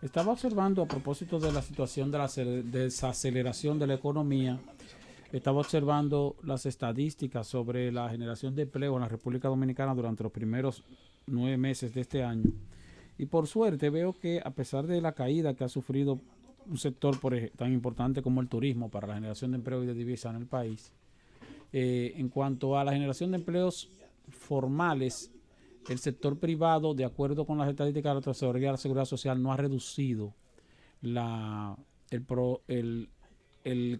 Estaba observando a propósito de la situación de la desaceleración de la economía, estaba observando las estadísticas sobre la generación de empleo en la República Dominicana durante los primeros 9 meses de este año. Y por suerte veo que a pesar de la caída que ha sufrido un sector tan importante como el turismo para la generación de empleo y de divisas en el país, en cuanto a la generación de empleos formales, el sector privado, de acuerdo con las estadísticas de la Tesorería de la Seguridad Social, no ha reducido la, el, pro, el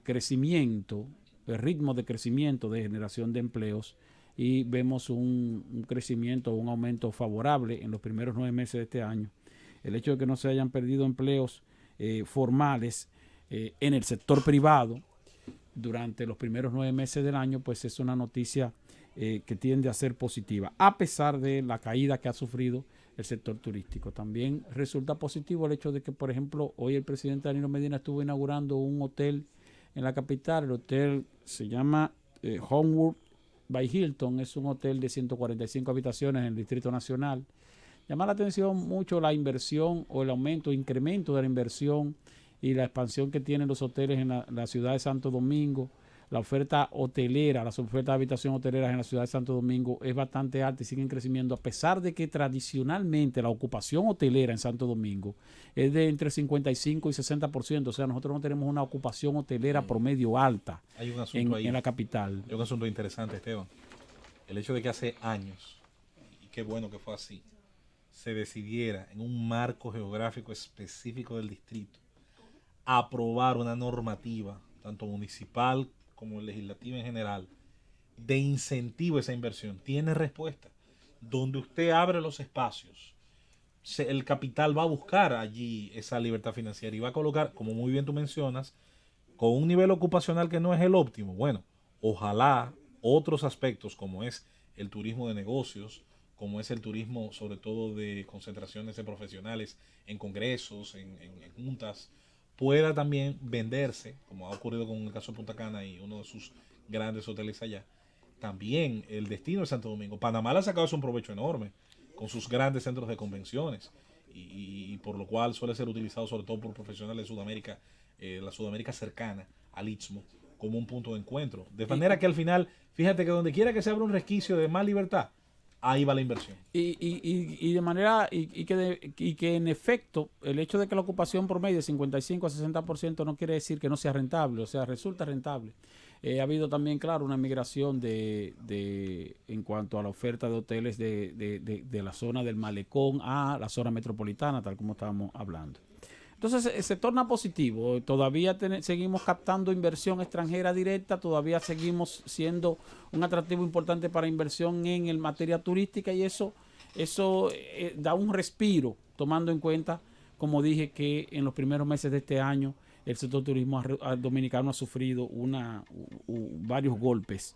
crecimiento, el ritmo de crecimiento de generación de empleos, y vemos un crecimiento, un aumento favorable en los primeros 9 meses de este año. El hecho de que no se hayan perdido empleos formales en el sector privado durante los primeros 9 meses del año, pues es una noticia que tiende a ser positiva, a pesar de la caída que ha sufrido el sector turístico. También resulta positivo el hecho de que, por ejemplo, hoy el presidente Danilo Medina estuvo inaugurando un hotel en la capital. El hotel se llama Homewood by Hilton, es un hotel de 145 habitaciones en el Distrito Nacional. Llama la atención mucho la inversión o el incremento de la inversión y la expansión que tienen los hoteles en la ciudad de Santo Domingo. La oferta hotelera, las ofertas de habitación hoteleras en la ciudad de Santo Domingo es bastante alta y siguen creciendo, a pesar de que tradicionalmente la ocupación hotelera en Santo Domingo es de entre 55 y 60%. O sea, nosotros no tenemos una ocupación hotelera promedio alta en la capital. Hay un asunto interesante, Esteban. El hecho de que hace años, y qué bueno que fue así, se decidiera en un marco geográfico específico del distrito aprobar una normativa, tanto municipal como legislativa en general, de incentivo a esa inversión, tiene respuesta. Donde usted abre los espacios, el capital va a buscar allí esa libertad financiera y va a colocar, como muy bien tú mencionas, con un nivel ocupacional que no es el óptimo. Bueno, ojalá otros aspectos como es el turismo de negocios, como es el turismo sobre todo de concentraciones de profesionales en congresos, en juntas, pueda también venderse, como ha ocurrido con el caso de Punta Cana y uno de sus grandes hoteles allá. También el destino de Santo Domingo. Panamá le ha sacado un provecho enorme con sus grandes centros de convenciones y por lo cual suele ser utilizado sobre todo por profesionales de Sudamérica, la Sudamérica cercana al Istmo, como un punto de encuentro. De manera que al final, fíjate que donde quiera que se abra un resquicio de más libertad, ahí va la inversión. Y de manera, que en efecto, el hecho de que la ocupación promedio de 55 a 60% no quiere decir que no sea rentable, o sea, resulta rentable. Ha habido también, claro, una migración en cuanto a la oferta de hoteles de la zona del Malecón a la zona metropolitana, tal como estábamos hablando. Entonces se torna positivo. Todavía seguimos captando inversión extranjera directa, todavía seguimos siendo un atractivo importante para inversión en materia turística, y eso da un respiro, tomando en cuenta, como dije, que en los primeros meses de este año el sector turismo dominicano ha sufrido varios golpes,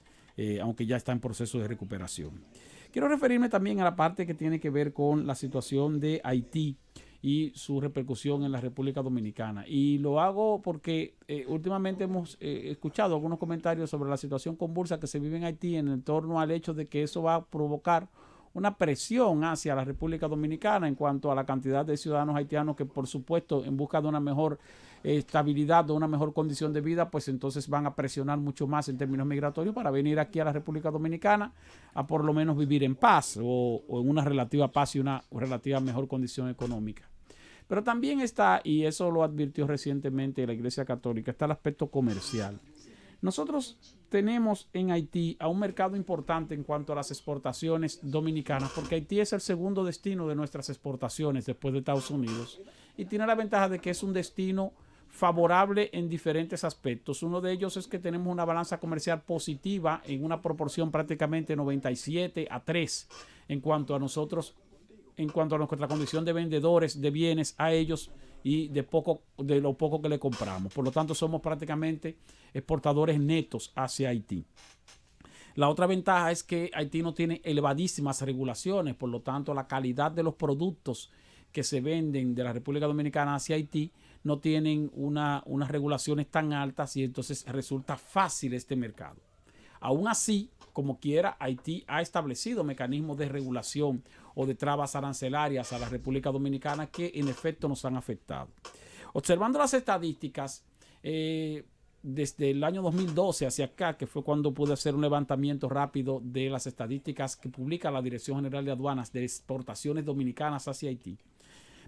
aunque ya está en proceso de recuperación. Quiero referirme también a la parte que tiene que ver con la situación de Haití y su repercusión en la República Dominicana. Y lo hago porque últimamente hemos escuchado algunos comentarios sobre la situación convulsa que se vive en Haití en torno al hecho de que eso va a provocar una presión hacia la República Dominicana en cuanto a la cantidad de ciudadanos haitianos que, por supuesto, en busca de una mejor estabilidad, de una mejor condición de vida, pues entonces van a presionar mucho más en términos migratorios para venir aquí a la República Dominicana a por lo menos vivir en paz o en una relativa paz y una relativa mejor condición económica. Pero también está, y eso lo advirtió recientemente la Iglesia Católica, está el aspecto comercial. Nosotros tenemos en Haití a un mercado importante en cuanto a las exportaciones dominicanas, porque Haití es el segundo destino de nuestras exportaciones después de Estados Unidos, y tiene la ventaja de que es un destino favorable en diferentes aspectos. Uno de ellos es que tenemos una balanza comercial positiva en una proporción prácticamente 97-3 en cuanto a nosotros, en cuanto a nuestra condición de vendedores de bienes a ellos y de lo poco que le compramos. Por lo tanto, somos prácticamente exportadores netos hacia Haití. La otra ventaja es que Haití no tiene elevadísimas regulaciones, por lo tanto, la calidad de los productos que se venden de la República Dominicana hacia Haití no tienen unas regulaciones tan altas, y entonces resulta fácil este mercado. Aún así, como quiera, Haití ha establecido mecanismos de regulación o de trabas arancelarias a la República Dominicana que en efecto nos han afectado. Observando las estadísticas, desde el año 2012 hacia acá, que fue cuando pude hacer un levantamiento rápido de las estadísticas que publica la Dirección General de Aduanas de exportaciones dominicanas hacia Haití,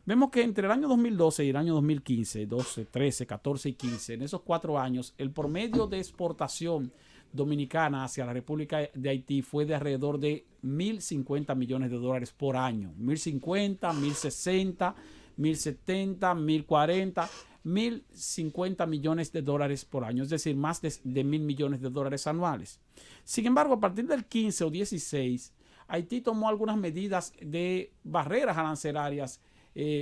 vemos que entre el año 2012 y el año 2015, 12, 13, 14 y 15, en esos 4 años, el promedio de exportación dominicana hacia la República de Haití fue de alrededor de $1.050 millones por año. 1.050, 1.060, 1.070, 1.040, $1.050 millones por año, es decir, más de $1.000 millones anuales. Sin embargo, a partir del 15 o 16, Haití tomó algunas medidas de barreras arancelarias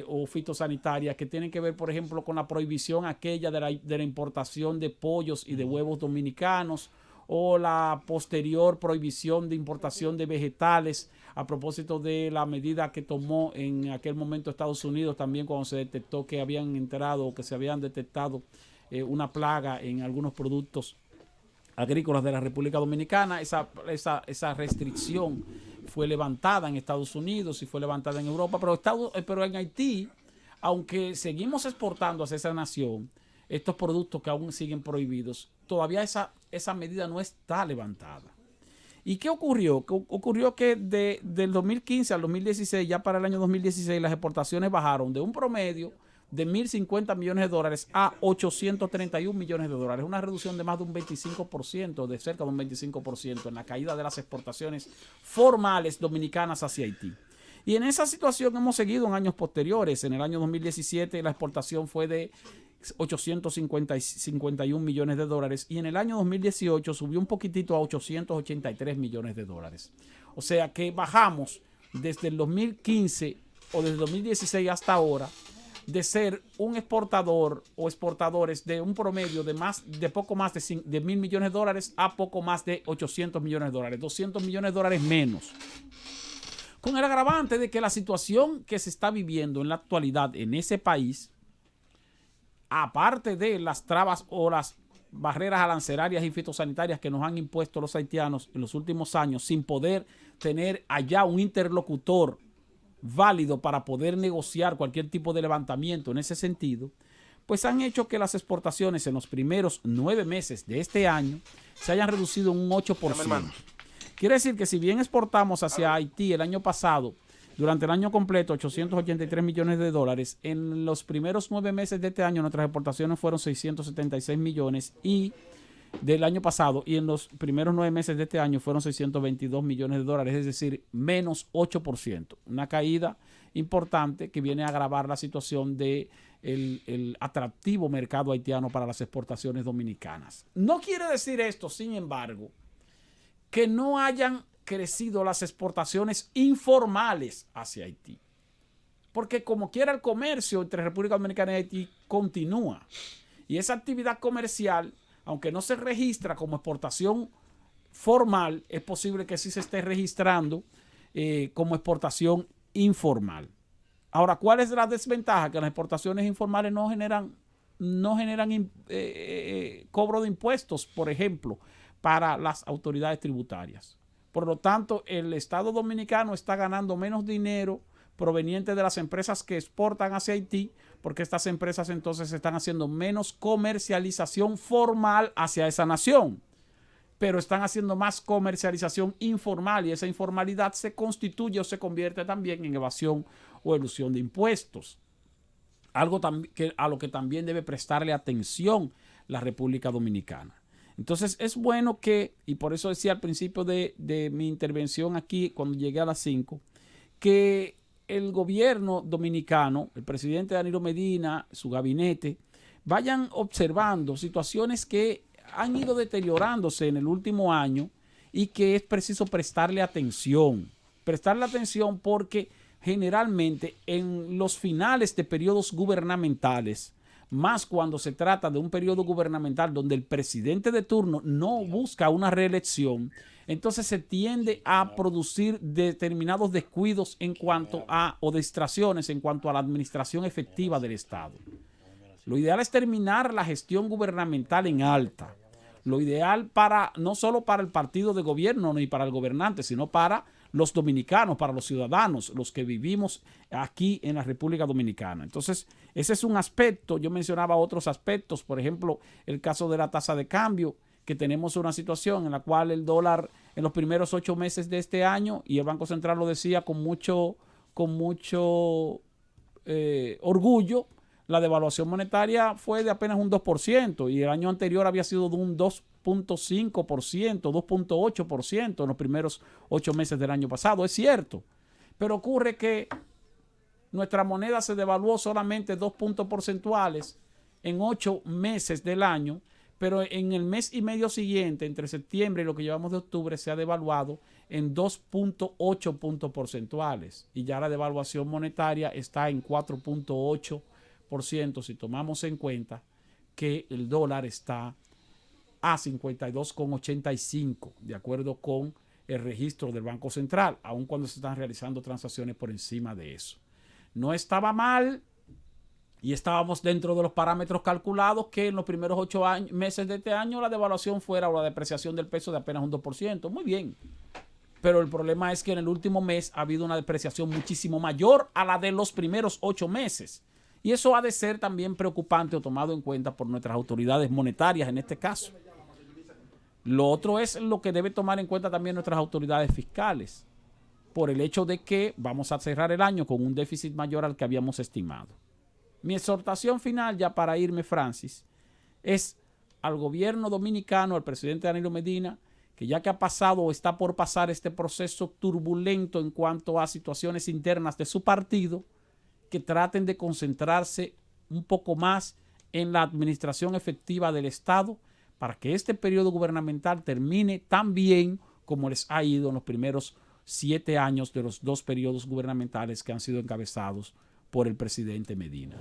o fitosanitarias que tienen que ver, por ejemplo, con la prohibición aquella de la importación de pollos y de huevos dominicanos, o la posterior prohibición de importación de vegetales a propósito de la medida que tomó en aquel momento Estados Unidos también cuando se detectó que habían enterado o que se habían detectado una plaga en algunos productos agrícolas de la República Dominicana. Esa restricción fue levantada en Estados Unidos y fue levantada en Europa, pero en Haití, aunque seguimos exportando hacia esa nación estos productos que aún siguen prohibidos, todavía esa medida no está levantada. ¿Y qué ocurrió? Ocurrió que del 2015 al 2016, ya para el año 2016, las exportaciones bajaron de un promedio de $1.050 millones a $831 millones, una reducción de más de un 25%, de cerca de un 25% en la caída de las exportaciones formales dominicanas hacia Haití. Y en esa situación hemos seguido en años posteriores. En el año 2017 la exportación fue de $851 millones y en el año 2018 subió un poquitito a $883 millones. O sea que bajamos desde el 2015 o desde el 2016 hasta ahora de ser un exportador o exportadores de un promedio de poco más de $1.000 millones a poco más de $800 millones, $200 millones menos. Con el agravante de que la situación que se está viviendo en la actualidad en ese país, aparte de las trabas o las barreras arancelarias y fitosanitarias que nos han impuesto los haitianos en los últimos años, sin poder tener allá un interlocutor válido para poder negociar cualquier tipo de levantamiento en ese sentido, pues han hecho que las exportaciones en los primeros 9 meses de este año se hayan reducido un 8%. Quiere decir que si bien exportamos hacia Haití el año pasado, durante el año completo, $883 millones, en los primeros 9 meses de este año nuestras exportaciones fueron 676 millones y del año pasado, y en los primeros 9 meses de este año fueron $622 millones, es decir, menos 8%. Una caída importante que viene a agravar la situación del atractivo mercado haitiano para las exportaciones dominicanas. No quiere decir esto, sin embargo, que no hayan crecido las exportaciones informales hacia Haití. Porque como quiera el comercio entre República Dominicana y Haití continúa. Y esa actividad comercial, aunque no se registra como exportación formal, es posible que sí se esté registrando como exportación informal. Ahora, ¿cuál es la desventaja? Que las exportaciones informales no generan cobro de impuestos, por ejemplo, para las autoridades tributarias. Por lo tanto, el Estado dominicano está ganando menos dinero proveniente de las empresas que exportan hacia Haití, porque estas empresas entonces están haciendo menos comercialización formal hacia esa nación, pero están haciendo más comercialización informal, y esa informalidad se constituye o se convierte también en evasión o elusión de impuestos. Algo a lo que también debe prestarle atención la República Dominicana. Entonces es bueno que, y por eso decía al principio de mi intervención aquí, cuando llegué a las 5, que el gobierno dominicano, el presidente Danilo Medina, su gabinete, vayan observando situaciones que han ido deteriorándose en el último año y que es preciso prestarle atención. Prestarle atención porque generalmente en los finales de periodos gubernamentales, más cuando se trata de un periodo gubernamental donde el presidente de turno no busca una reelección, entonces se tiende a producir determinados descuidos en cuanto a, o distracciones en cuanto a la administración efectiva del Estado. Lo ideal es terminar la gestión gubernamental en alta. Lo ideal para, no solo para el partido de gobierno ni para el gobernante, sino para los dominicanos, para los ciudadanos, los que vivimos aquí en la República Dominicana. Entonces, ese es un aspecto. Yo mencionaba otros aspectos, por ejemplo, el caso de la tasa de cambio, que tenemos una situación en la cual el dólar en los primeros 8 meses de este año, y el Banco Central lo decía con mucho orgullo, la devaluación monetaria fue de apenas un 2% y el año anterior había sido de un 2.5%, 2.8% en los primeros 8 meses del año pasado. Es cierto, pero ocurre que nuestra moneda se devaluó solamente 2 puntos porcentuales en 8 meses del año, pero en el mes y medio siguiente, entre septiembre y lo que llevamos de octubre, se ha devaluado en 2.8 puntos porcentuales y ya la devaluación monetaria está en 4.8%, si tomamos en cuenta que el dólar está a 52,85 de acuerdo con el registro del Banco Central, aun cuando se están realizando transacciones por encima de eso. No estaba mal y estábamos dentro de los parámetros calculados que en los primeros 8 meses de este año la devaluación fuera o la depreciación del peso de apenas un 2%. Muy bien. Pero el problema es que en el último mes ha habido una depreciación muchísimo mayor a la de los primeros 8 meses. Y eso ha de ser también preocupante o tomado en cuenta por nuestras autoridades monetarias en este caso. Lo otro es lo que debe tomar en cuenta también nuestras autoridades fiscales, por el hecho de que vamos a cerrar el año con un déficit mayor al que habíamos estimado. Mi exhortación final, ya para irme, Francis, es al gobierno dominicano, al presidente Danilo Medina, que ya que ha pasado o está por pasar este proceso turbulento en cuanto a situaciones internas de su partido, que traten de concentrarse un poco más en la administración efectiva del Estado para que este periodo gubernamental termine tan bien como les ha ido en los primeros 7 años de los 2 periodos gubernamentales que han sido encabezados por el presidente Medina.